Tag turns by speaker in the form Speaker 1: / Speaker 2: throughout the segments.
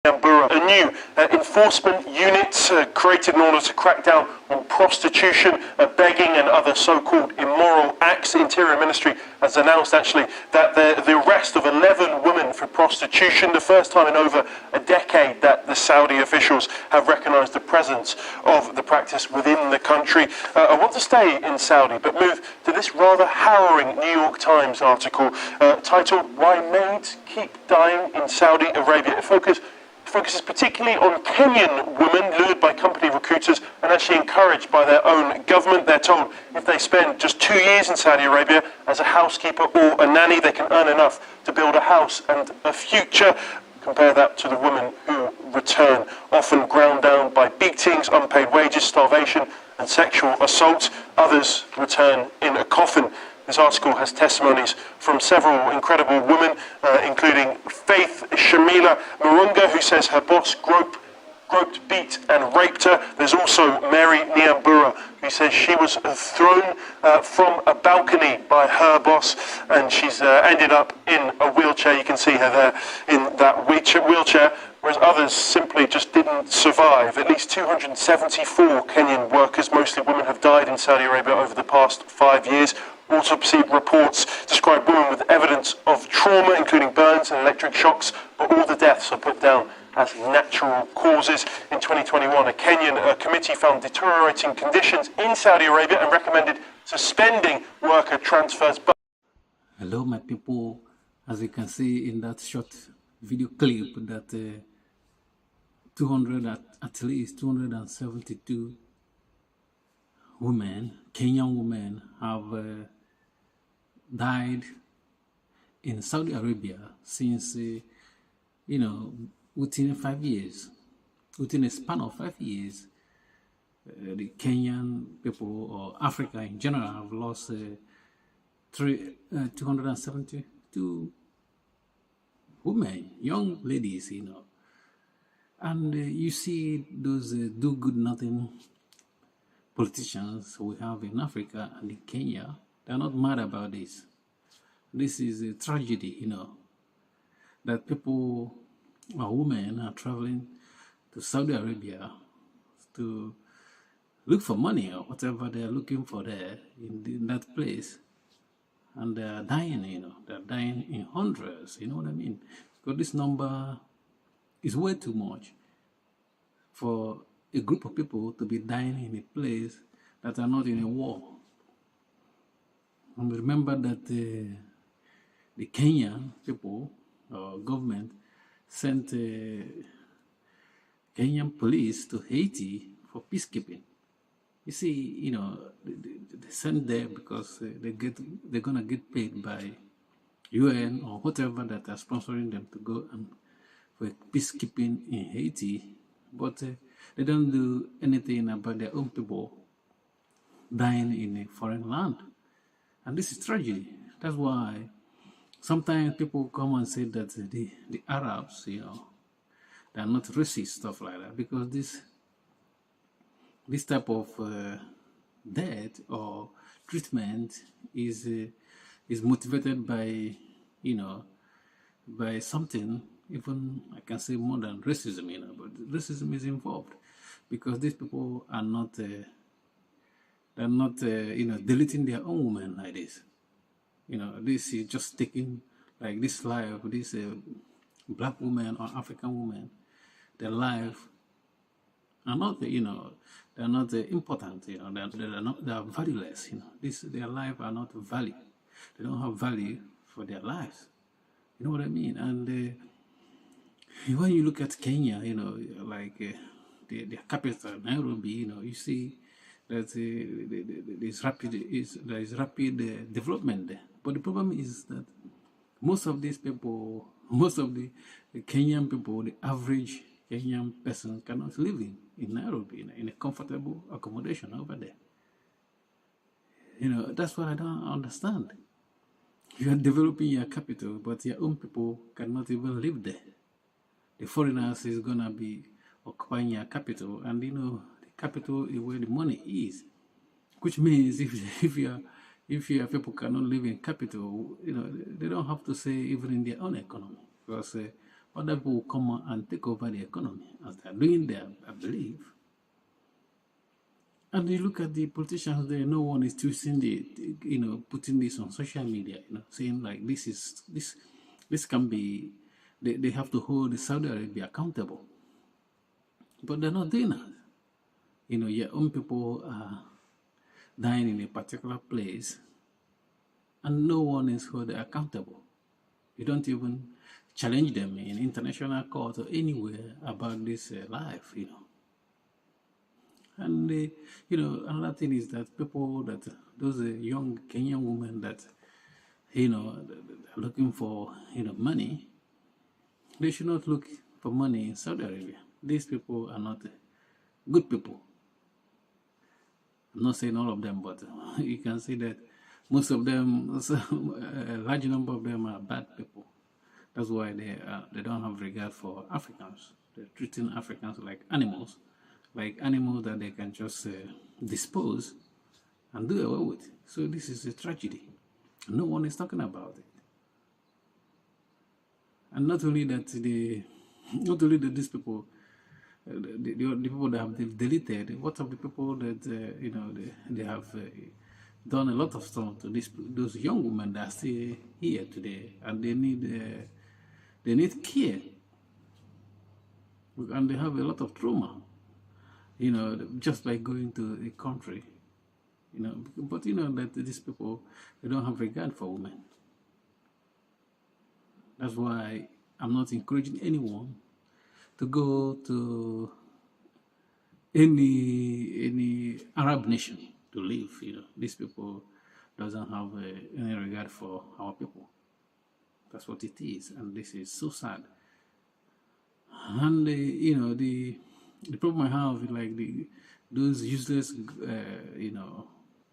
Speaker 1: A new enforcement unit created in order to crack down on prostitution, begging and other so-called immoral acts. The Interior Ministry has announced actually that the arrest of 11 women for prostitution, the first time in over a decade that the Saudi officials have recognised the presence of the practice within the country. I want to stay in Saudi but move to this rather harrowing New York Times article titled "Why Maids Keep Dying in Saudi Arabia." It focuses particularly on Kenyan women lured by company recruiters and actually encouraged by their own government. They're told if they spend just 2 years in Saudi Arabia as a housekeeper or a nanny, they can earn enough to build a house and a future. Compare that to the women who return, often ground down by beatings, unpaid wages, starvation and sexual assault. Others return in a coffin. This article has testimonies from several incredible women, including Faith Shamila Marunga, who says her boss groped, beat and raped her. There's also Mary Niambura, who says she was thrown from a balcony by her boss and she's ended up in a wheelchair. You can see her there in that wheelchair, whereas others simply just didn't survive. At least 274 Kenyan workers, mostly women, have died in Saudi Arabia over the past 5 years. Autopsy reports describe women with evidence of trauma, including burns and electric shocks, but all the deaths are put down as natural causes. In 2021, a Kenyan committee found deteriorating conditions in Saudi Arabia and recommended suspending worker transfers.
Speaker 2: Hello, my people. As you can see in that short video clip, that at least 272 women, Kenyan women, have died in Saudi Arabia since, within 5 years. Within a span of 5 years, the Kenyan people, or Africa in general, have lost 272 women, young ladies, And you see those do-good-nothing politicians we have in Africa and in Kenya, they're not mad about this. This is a tragedy, that people or women are traveling to Saudi Arabia to look for money or whatever they're looking for there in that place. And they're dying, they're dying in hundreds, you know what I mean? Because this number is way too much for a group of people to be dying in a place that are not in a war. And remember that the Kenyan people or government sent Kenyan police to Haiti for peacekeeping. You see, they sent there because they're gonna get paid by UN or whatever that are sponsoring them to go and for peacekeeping in Haiti, but they don't do anything about their own people dying in a foreign land. And this is tragedy. That's why sometimes people come and say that the Arabs, they're not racist, stuff like that, because this type of death or treatment is motivated by, by something, even I can say more than racism, but racism is involved because these people are not, they're not, deleting their own women like this. This is just taking like this life, this black woman or African woman, their life are not, they're not important, they are valueless, their life are not value. They don't have value for their lives. You know what I mean? And when you look at Kenya, like their capital, Nairobi, you see that there is rapid development there. But the problem is that most of these people, most of the Kenyan people, the average Kenyan person cannot live in Nairobi in a comfortable accommodation over there. That's what I don't understand. You are developing your capital, but your own people cannot even live there. The foreigners is gonna be occupying your capital, and the capital is where the money is. Which means if your people cannot live in capital, they don't have to say even in their own economy, because other people will come and take over the economy as they're doing there, I believe. And you look at the politicians there, no one is choosing putting this on social media, saying like this can be, they have to hold Saudi Arabia accountable. But they're not doing that. Your own people are dying in a particular place and no one is held accountable. You don't even challenge them in international court or anywhere about this life, And, another thing is that those young Kenyan women that, are looking for, money, they should not look for money in Saudi Arabia. These people are not good people. I'm not saying all of them, but you can see that most of them, a large number of them are bad people. That's why they don't have regard for Africans. They're treating Africans like animals that they can just dispose and do away with. So this is a tragedy. No one is talking about it. And not only that, these people, the people that have deleted, what of the people that they have done a lot of stuff to those young women that are still here today, and they need care, and they have a lot of trauma. Just like going to a country, but that these people, they don't have regard for women. That's why I'm not encouraging anyone to go to any Arab nation to live. These people doesn't have any regard for our people. That's what it is, and this is so sad. And the problem I have is like those useless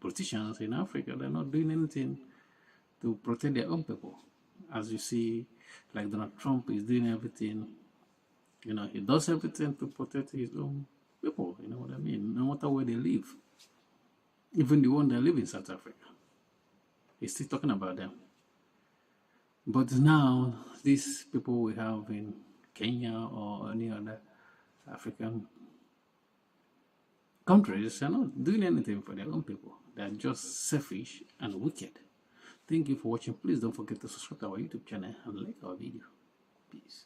Speaker 2: politicians in Africa. They're not doing anything to protect their own people. As you see, like Donald Trump is doing everything. He does everything to protect his own people. You know what I mean? No matter where they live, even the one that live in South Africa, he's still talking about them. But now, these people we have in Kenya or any other African countries are not doing anything for their own people. They are just selfish and wicked. Thank you for watching. Please don't forget to subscribe to our YouTube channel and like our video. Peace.